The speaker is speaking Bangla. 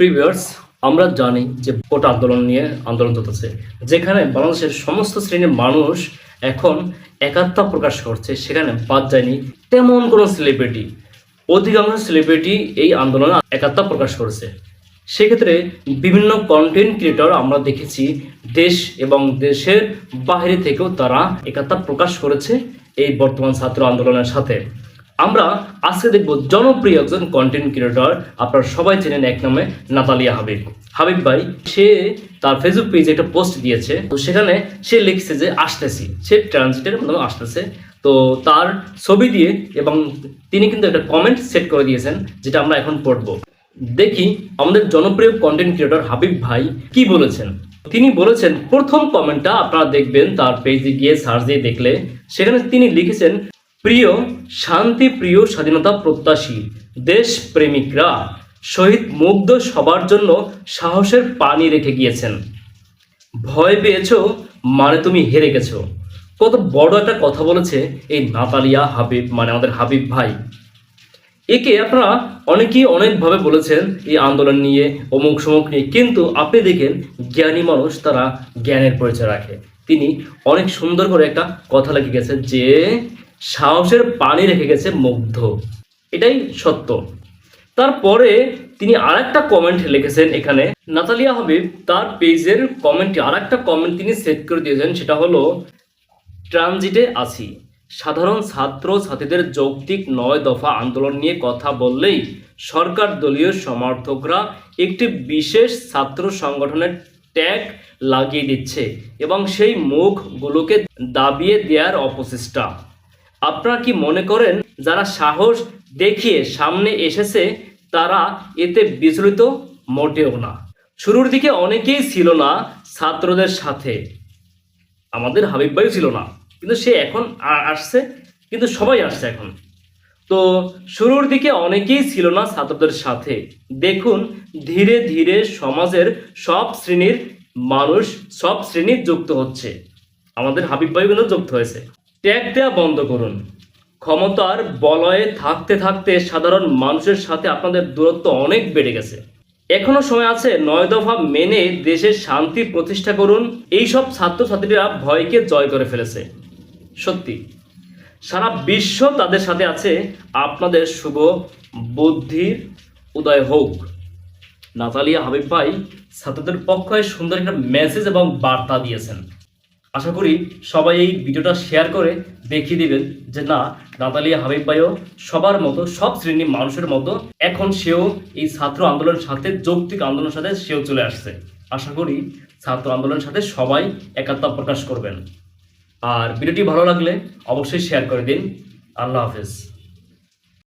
প্রিভিয়ার্স আমরা জানি যে কোটা আন্দোলন নিয়ে আন্দোলন চলতেছে, যেখানে বাংলাদেশের সমস্ত শ্রেণীর মানুষ এখন একাত্মতা প্রকাশ করছে। সেখানে বাদ যায়নি তেমন কোনো সেলিব্রিটি। অধিকাংশ সেলিব্রিটি এই আন্দোলনে একাত্মতা প্রকাশ করেছে। সেক্ষেত্রে বিভিন্ন কন্টেন্ট ক্রিয়েটর আমরা দেখেছি দেশ এবং দেশের বাইরে থেকেও তারা একাত্মতা প্রকাশ করেছে এই বর্তমান ছাত্র আন্দোলনের সাথে। আমরা আজকে দেখব জনপ্রিয় একজন কন্টেন্ট ক্রিয়েটর, আপনারা সবাই চেনেন এক নামে নাতালিয়া হাবিব। হাবিব ভাই সে তার ফেসবুক পেজে একটা পোস্ট দিয়েছে, তো সেখানে সে লিখছে যে আসতেছি, সে ট্রানজিটের মাধ্যমে আসতেছে। তো তার ছবি দিয়ে এবং তিনি কিন্তু একটা কমেন্ট সেট করে দিয়েছেন, যেটা আমরা এখন পড়ব। দেখি আমাদের জনপ্রিয় কন্টেন্ট ক্রিয়েটর হাবিব ভাই কি বলেছেন। তিনি বলেছেন, প্রথম কমেন্টটা আপনারা দেখবেন তার পেজে গিয়ে সার্চ দিয়ে দেখলে, সেখানে তিনি লিখেছেন, প্রিয় শান্তি, প্রিয় স্বাধীনতা প্রত্যাশী দেশ প্রেমিকরা, শহীদ মুগ্ধ সবার জন্য সাহসের পানি রেখে গিয়েছেন। ভয় পেয়েছো মানে তুমি হেরে গেছো। কত বড় একটা কথা বলেছে এই নাতালিয়া হাবিব, মানে আমাদের হাবিব ভাই। একে আপনারা অনেকেই অনেকভাবে বলেছেন এই আন্দোলন নিয়ে, অমুক সমুক নিয়ে, কিন্তু আপনি দেখেন জ্ঞানী মানুষ তারা জ্ঞানের পরিচয় রাখে। তিনি অনেক সুন্দর করে একটা কথা লিখে গেছে যে সাহসের পানি রেখে গেছে মুগ্ধ, এটাই সত্য। তারপরে তিনি আরেকটা কমেন্ট লিখেছেন এখানে, নাতালিয়া হাবিব তার পেজের কমেন্টে আরেকটা কমেন্ট তিনি সেট করে দিয়েছেন, সেটা হলো, ট্রানজিটে আছি, সাধারণ ছাত্র ছাত্রীদের যৌক্তিক 9 দফা আন্দোলন নিয়ে কথা বললেই সরকার দলীয় সমর্থকরা একটি বিশেষ ছাত্র সংগঠনের ট্যাগ লাগিয়ে দিচ্ছে এবং সেই মুখগুলোকে দাবিয়ে দেওয়ার অপচেষ্টা। আপনারা কি মনে করেন যারা সাহস দেখিয়ে সামনে এসেছে তারা এতে বিচলিত? মোটেও না। শুরুর দিকে অনেকেই ছিল না ছাত্রদের সাথে, আমাদের হাবিব ভাই ছিল না, কিন্তু সে এখন আসছে, কিন্তু সবাই আসছে এখন। তো শুরুর দিকে অনেকেই ছিল না ছাত্রদের সাথে, দেখুন ধীরে ধীরে সমাজের সব শ্রেণীর মানুষ, সব শ্রেণীর যুক্ত হচ্ছে। আমাদের হাবিব ভাই কিন্তু যুক্ত হয়েছে। ট্যাগ দেওয়া বন্ধ করুন। ক্ষমতার বলয়ে থাকতে থাকতে সাধারণ মানুষের সাথে আপনাদের দূরত্ব অনেক বেড়ে গেছে। এখনো সময় আছে, 9 দফা মেনে দেশের শান্তি প্রতিষ্ঠা করুন। এইসব ছাত্রছাত্রীরা ভয়কে জয় করে ফেলেছে। সত্যি সারা বিশ্ব তাদের সাথে আছে। আপনাদের শুভ বুদ্ধির উদয় হোক। নাতালিয়া হাবিব ভাই ছাত্রদের পক্ষে সুন্দর একটা মেসেজ এবং বার্তা দিয়েছেন। আশা করি সবাই এই ভিডিওটা শেয়ার করে দেখিয়ে দিবেন যে না, নাতালিয়া হাবিব ভাইও সবার মতো, সব শ্রেণীর মানুষের মতো এখন সেও এই ছাত্র আন্দোলনের সাথে, যৌক্তিক আন্দোলনের সাথে সেও চলে আসছে। আশা করি ছাত্র আন্দোলনের সাথে সবাই একাত্মতা প্রকাশ করবেন। আর ভিডিওটি ভালো লাগলে অবশ্যই শেয়ার করে দিন। আল্লাহ হাফেজ।